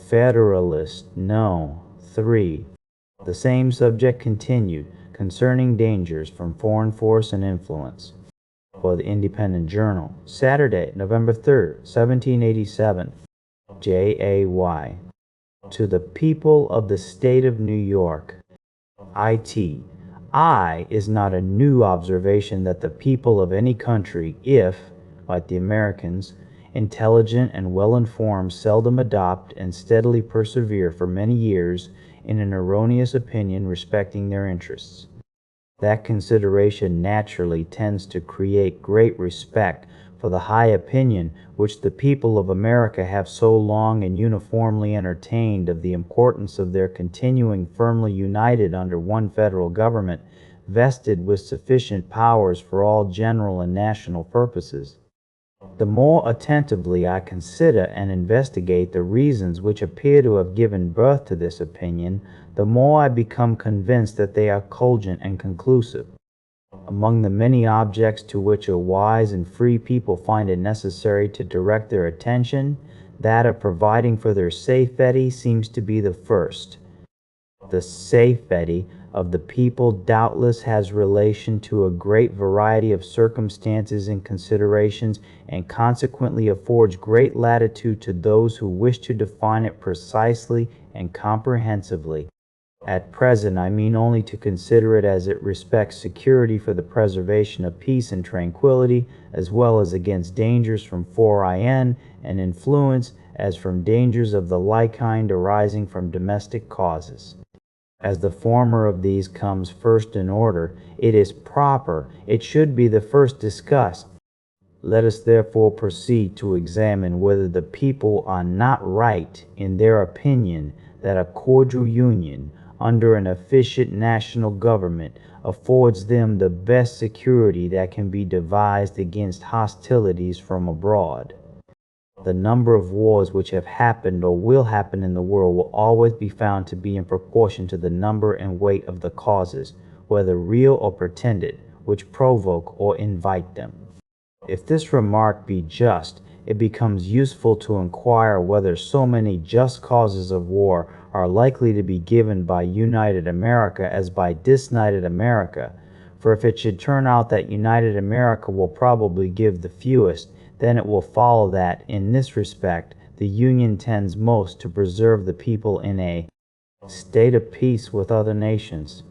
Federalist, no. 3. The same subject continued, concerning dangers from foreign force and influence. For the Independent Journal, Saturday, November 3rd, 1787. J.A.Y. To the people of the state of New York. It. Is not a new observation that the people of any country, if, like the Americans, intelligent and well-informed, seldom adopt and steadily persevere for many years in an erroneous opinion respecting their interests. That consideration naturally tends to create great respect for the high opinion which the people of America have so long and uniformly entertained of the importance of their continuing firmly united under one federal government, vested with sufficient powers for all general and national purposes. The more attentively I consider and investigate the reasons which appear to have given birth to this opinion, the more I become convinced that they are cogent and conclusive. Among the many objects to which a wise and free people find it necessary to direct their attention, that of providing for their safety seems to be the first. The safety of the people doubtless has relation to a great variety of circumstances and considerations, and consequently affords great latitude to those who wish to define it precisely and comprehensively. At present I mean only to consider it as it respects security for the preservation of peace and tranquility, as well as against dangers from foreign and influence, as from dangers of the like kind arising from domestic causes. As the former of these comes first in order, it is proper it should be the first discussed. Let us therefore proceed to examine whether the people are not right in their opinion that a cordial union under an efficient national government affords them the best security that can be devised against hostilities from abroad. The number of wars which have happened or will happen in the world will always be found to be in proportion to the number and weight of the causes, whether real or pretended, which provoke or invite them. If this remark be just, it becomes useful to inquire whether so many just causes of war are likely to be given by united America as by disunited America. For if it should turn out that united America will probably give the fewest, then it will follow that, in this respect, the Union tends most to preserve the people in a state of peace with other nations.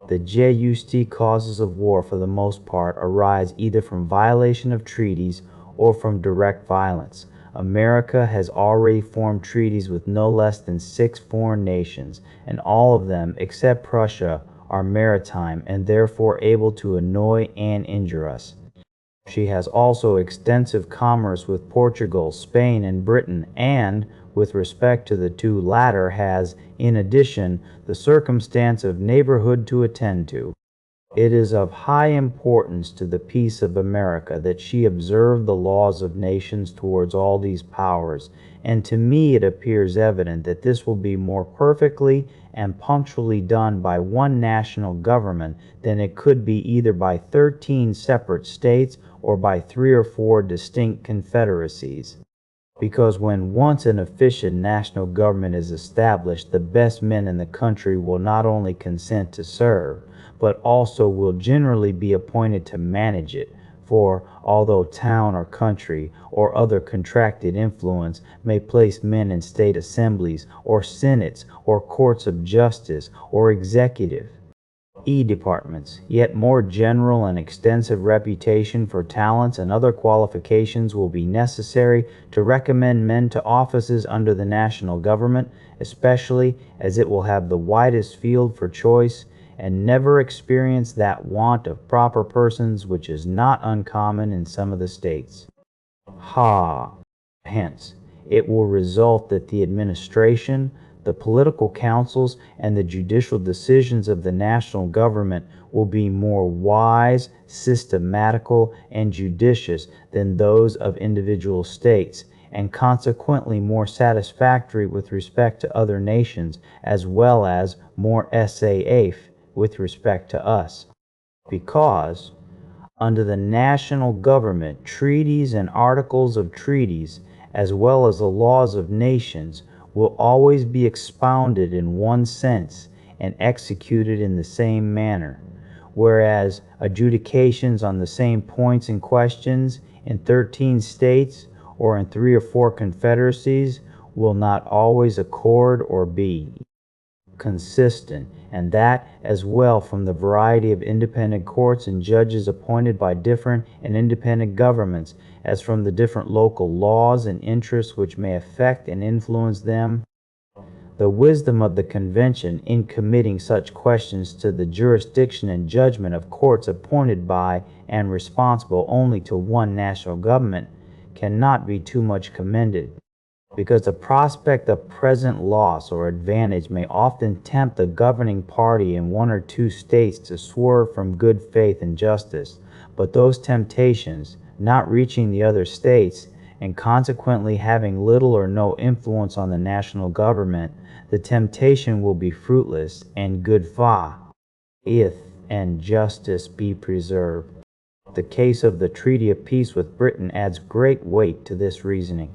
The just causes of war, for the most part, arise either from violation of treaties or from direct violence. America has already formed treaties with no less than 6 foreign nations, and all of them, except Prussia, are maritime and therefore able to annoy and injure us. She has also extensive commerce with Portugal, Spain, and Britain, and, with respect to the two latter, has, in addition, the circumstance of neighborhood to attend to. It is of high importance to the peace of America that she observe the laws of nations towards all these powers, and to me it appears evident that this will be more perfectly and punctually done by one national government than it could be either by 13 separate states or by 3 or 4 distinct confederacies. Because when once an efficient national government is established, the best men in the country will not only consent to serve, but also will generally be appointed to manage it. For, although town or country or other contracted influence may place men in state assemblies, or senates, or courts of justice, or executive departments, yet more general and extensive reputation for talents and other qualifications will be necessary to recommend men to offices under the national government, especially as it will have the widest field for choice, and never experience that want of proper persons which is not uncommon in some of the states. Hence, it will result that the administration, the political councils, and the judicial decisions of the national government will be more wise, systematical, and judicious than those of individual states, and consequently more satisfactory with respect to other nations, as well as more safe with respect to us. Because, under the national government, treaties and articles of treaties, as well as the laws of nations, will always be expounded in one sense and executed in the same manner, whereas adjudications on the same points and questions in 13 states or in 3 or 4 confederacies will not always accord or be consistent, and that as well from the variety of independent courts and judges appointed by different and independent governments as from the different local laws and interests which may affect and influence them. The wisdom of the convention in committing such questions to the jurisdiction and judgment of courts appointed by and responsible only to one national government cannot be too much commended, because the prospect of present loss or advantage may often tempt the governing party in 1 or 2 states to swerve from good faith and justice. But those temptations, not reaching the other states, and consequently having little or no influence on the national government, the temptation will be fruitless and good fa, if and justice be preserved. The case of the treaty of peace with Britain adds great weight to this reasoning,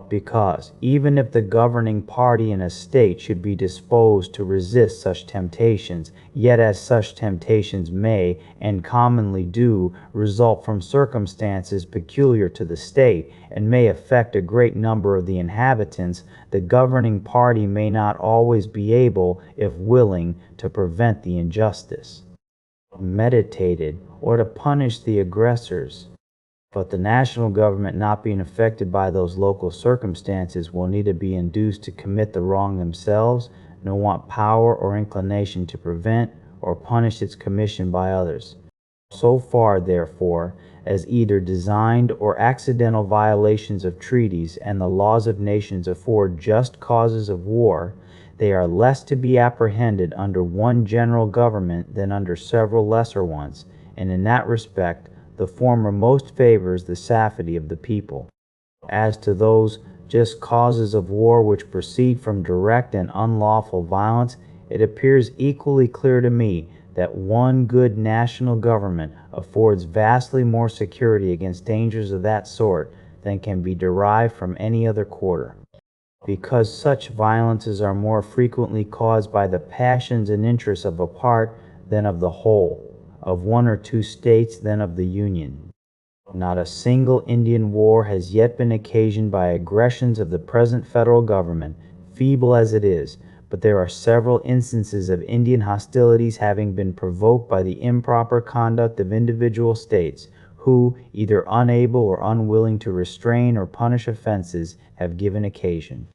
because even if the governing party in a state should be disposed to resist such temptations, yet as such temptations may, and commonly do, result from circumstances peculiar to the state, and may affect a great number of the inhabitants, the governing party may not always be able, if willing, to prevent the injustice meditated, or to punish the aggressors. But the national government, not being affected by those local circumstances, will neither be induced to commit the wrong themselves, nor want power or inclination to prevent or punish its commission by others. So far, therefore, as either designed or accidental violations of treaties and the laws of nations afford just causes of war, they are less to be apprehended under one general government than under several lesser ones, and in that respect the former most favors the safety of the people. As to those just causes of war which proceed from direct and unlawful violence, it appears equally clear to me that one good national government affords vastly more security against dangers of that sort than can be derived from any other quarter, because such violences are more frequently caused by the passions and interests of a part than of the whole, of 1 or 2 states than of the Union. Not a single Indian war has yet been occasioned by aggressions of the present federal government, feeble as it is, but there are several instances of Indian hostilities having been provoked by the improper conduct of individual states, who, either unable or unwilling to restrain or punish offenses, have given occasion,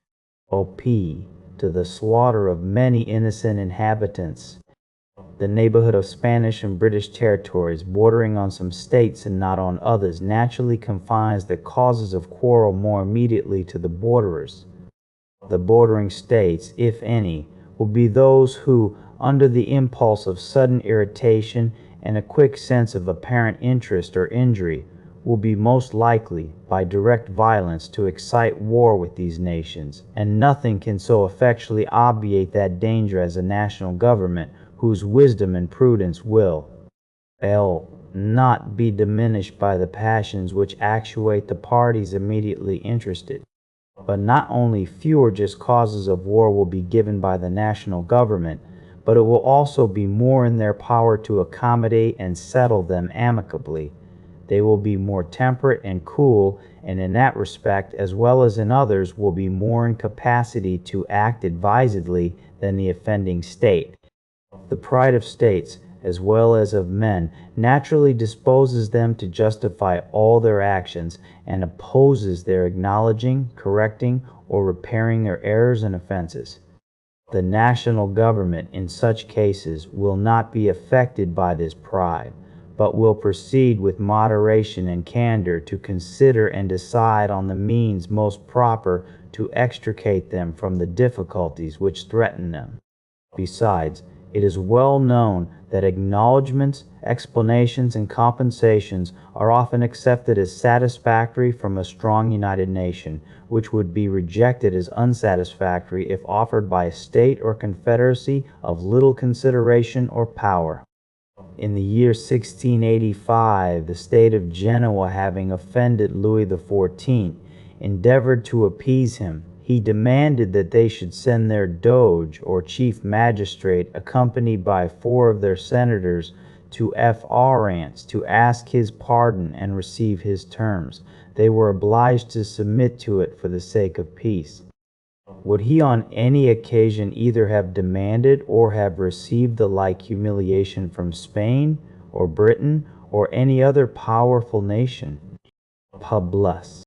to the slaughter of many innocent inhabitants. The neighborhood of Spanish and British territories, bordering on some states and not on others, naturally confines the causes of quarrel more immediately to the borderers. The bordering states, if any, will be those who, under the impulse of sudden irritation and a quick sense of apparent interest or injury, will be most likely, by direct violence, to excite war with these nations, and nothing can so effectually obviate that danger as a national government, whose wisdom and prudence will not be diminished by the passions which actuate the parties immediately interested. But not only fewer just causes of war will be given by the national government, but it will also be more in their power to accommodate and settle them amicably. They will be more temperate and cool, and in that respect, as well as in others, will be more in capacity to act advisedly than the offending state. The pride of states, as well as of men, naturally disposes them to justify all their actions, and opposes their acknowledging, correcting, or repairing their errors and offenses. The national government, in such cases, will not be affected by this pride, but will proceed with moderation and candor to consider and decide on the means most proper to extricate them from the difficulties which threaten them. Besides, it is well known that acknowledgments, explanations, and compensations are often accepted as satisfactory from a strong united nation, which would be rejected as unsatisfactory if offered by a state or confederacy of little consideration or power. In the year 1685, the state of Genoa, having offended Louis XIV, endeavored to appease him. He demanded that they should send their doge or chief magistrate accompanied by 4 of their senators to F'Rance to ask his pardon and receive his terms. They were obliged to submit to it for the sake of peace. Would he on any occasion either have demanded or have received the like humiliation from Spain or Britain or any other powerful nation? Publius.